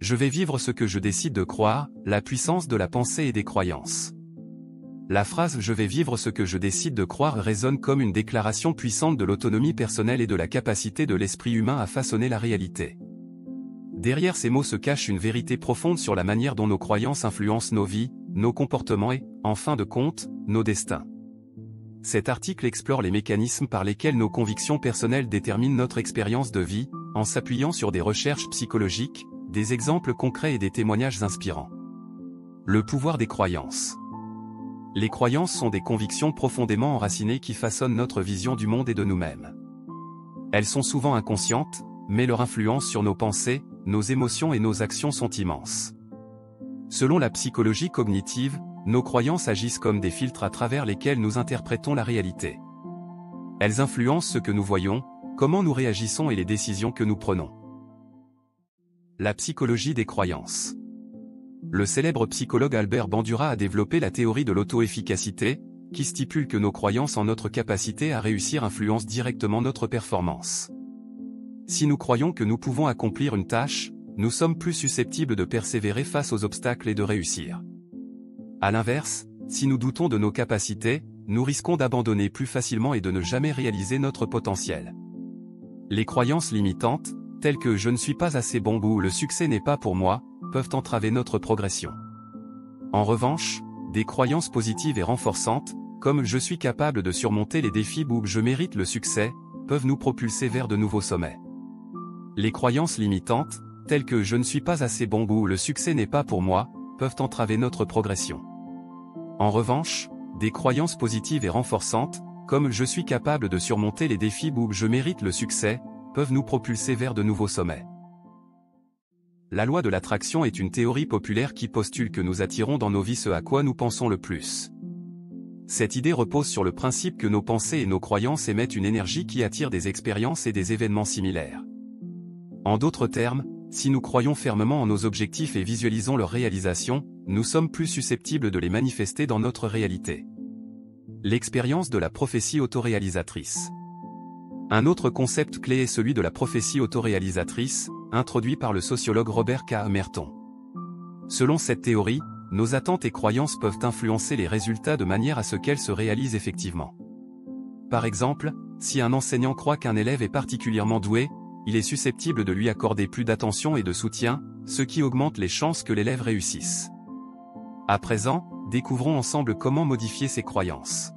Je vais vivre ce que je décide de croire, la puissance de la pensée et des croyances. La phrase « je vais vivre ce que je décide de croire » résonne comme une déclaration puissante de l'autonomie personnelle et de la capacité de l'esprit humain à façonner la réalité. Derrière ces mots se cache une vérité profonde sur la manière dont nos croyances influencent nos vies, nos comportements et, en fin de compte, nos destins. Cet article explore les mécanismes par lesquels nos convictions personnelles déterminent notre expérience de vie, en s'appuyant sur des recherches psychologiques, des exemples concrets et des témoignages inspirants. Le pouvoir des croyances. Les croyances sont des convictions profondément enracinées qui façonnent notre vision du monde et de nous-mêmes. Elles sont souvent inconscientes, mais leur influence sur nos pensées, nos émotions et nos actions sont immenses. Selon la psychologie cognitive, nos croyances agissent comme des filtres à travers lesquels nous interprétons la réalité. Elles influencent ce que nous voyons, comment nous réagissons et les décisions que nous prenons. La psychologie des croyances. Le célèbre psychologue Albert Bandura a développé la théorie de l'auto-efficacité, qui stipule que nos croyances en notre capacité à réussir influencent directement notre performance. Si nous croyons que nous pouvons accomplir une tâche, nous sommes plus susceptibles de persévérer face aux obstacles et de réussir. À l'inverse, si nous doutons de nos capacités, nous risquons d'abandonner plus facilement et de ne jamais réaliser notre potentiel. Les croyances limitantes, telles que « je ne suis pas assez bon » ou « le succès n'est pas pour moi », peuvent entraver notre progression. En revanche, des croyances positives et renforçantes, comme « je suis capable de surmonter les défis » ou « je mérite le succès », peuvent nous propulser vers de nouveaux sommets. Les croyances limitantes, telles que « je ne suis pas assez bon » ou « le succès n'est pas pour moi », peuvent entraver notre progression. En revanche, des croyances positives et renforçantes, comme « je suis capable de surmonter les défis » ou « je mérite le succès », peuvent nous propulser vers de nouveaux sommets. La loi de l'attraction est une théorie populaire qui postule que nous attirons dans nos vies ce à quoi nous pensons le plus. Cette idée repose sur le principe que nos pensées et nos croyances émettent une énergie qui attire des expériences et des événements similaires. En d'autres termes, si nous croyons fermement en nos objectifs et visualisons leur réalisation, nous sommes plus susceptibles de les manifester dans notre réalité. L'expérience de la prophétie autoréalisatrice. Un autre concept clé est celui de la prophétie autoréalisatrice, introduit par le sociologue Robert K. Merton. Selon cette théorie, nos attentes et croyances peuvent influencer les résultats de manière à ce qu'elles se réalisent effectivement. Par exemple, si un enseignant croit qu'un élève est particulièrement doué, il est susceptible de lui accorder plus d'attention et de soutien, ce qui augmente les chances que l'élève réussisse. À présent, découvrons ensemble comment modifier ces croyances.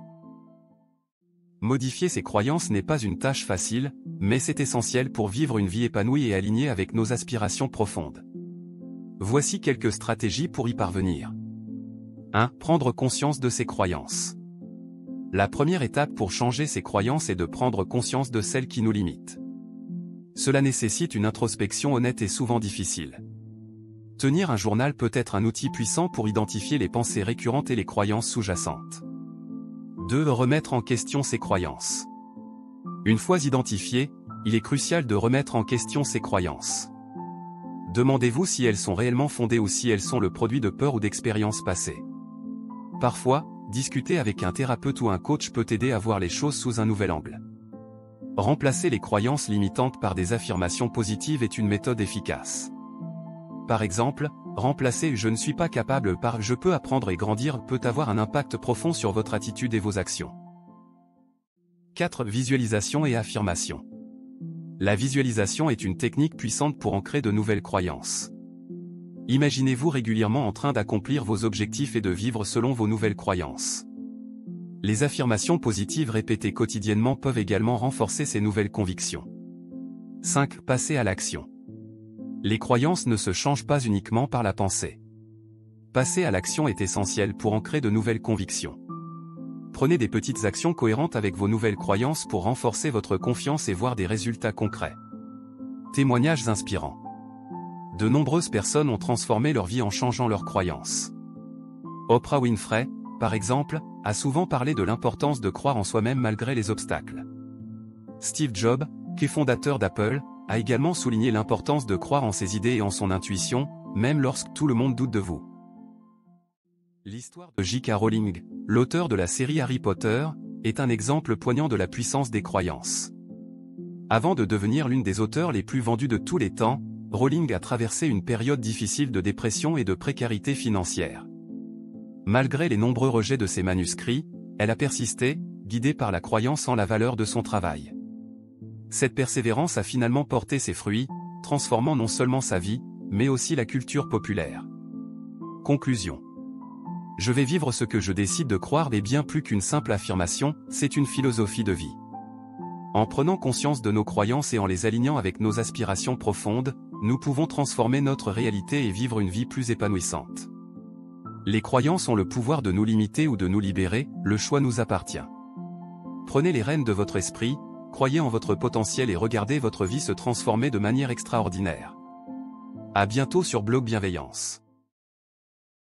Modifier ses croyances n'est pas une tâche facile, mais c'est essentiel pour vivre une vie épanouie et alignée avec nos aspirations profondes. Voici quelques stratégies pour y parvenir. 1. Prendre conscience de ses croyances. La première étape pour changer ses croyances est de prendre conscience de celles qui nous limitent. Cela nécessite une introspection honnête et souvent difficile. Tenir un journal peut être un outil puissant pour identifier les pensées récurrentes et les croyances sous-jacentes. 2. Remettre en question ses croyances. Une fois identifiées, il est crucial de remettre en question ses croyances. Demandez-vous si elles sont réellement fondées ou si elles sont le produit de peurs ou d'expériences passées. Parfois, discuter avec un thérapeute ou un coach peut aider à voir les choses sous un nouvel angle. Remplacer les croyances limitantes par des affirmations positives est une méthode efficace. Par exemple, remplacer « je ne suis pas capable » par « je peux apprendre et grandir » peut avoir un impact profond sur votre attitude et vos actions. 4. Visualisation et affirmation. La visualisation est une technique puissante pour ancrer de nouvelles croyances. Imaginez-vous régulièrement en train d'accomplir vos objectifs et de vivre selon vos nouvelles croyances. Les affirmations positives répétées quotidiennement peuvent également renforcer ces nouvelles convictions. 5. Passer à l'action. Les croyances ne se changent pas uniquement par la pensée. Passer à l'action est essentiel pour ancrer de nouvelles convictions. Prenez des petites actions cohérentes avec vos nouvelles croyances pour renforcer votre confiance et voir des résultats concrets. Témoignages inspirants. De nombreuses personnes ont transformé leur vie en changeant leurs croyances. Oprah Winfrey, par exemple, a souvent parlé de l'importance de croire en soi-même malgré les obstacles. Steve Jobs, qui est fondateur d'Apple, a également souligné l'importance de croire en ses idées et en son intuition, même lorsque tout le monde doute de vous. L'histoire de J.K. Rowling, l'auteur de la série Harry Potter, est un exemple poignant de la puissance des croyances. Avant de devenir l'une des auteurs les plus vendues de tous les temps, Rowling a traversé une période difficile de dépression et de précarité financière. Malgré les nombreux rejets de ses manuscrits, elle a persisté, guidée par la croyance en la valeur de son travail. Cette persévérance a finalement porté ses fruits, transformant non seulement sa vie, mais aussi la culture populaire. Conclusion. Je vais vivre ce que je décide de croire est bien plus qu'une simple affirmation, c'est une philosophie de vie. En prenant conscience de nos croyances et en les alignant avec nos aspirations profondes, nous pouvons transformer notre réalité et vivre une vie plus épanouissante. Les croyances ont le pouvoir de nous limiter ou de nous libérer, le choix nous appartient. Prenez les rênes de votre esprit, croyez en votre potentiel et regardez votre vie se transformer de manière extraordinaire. À bientôt sur Blog Bienveillance.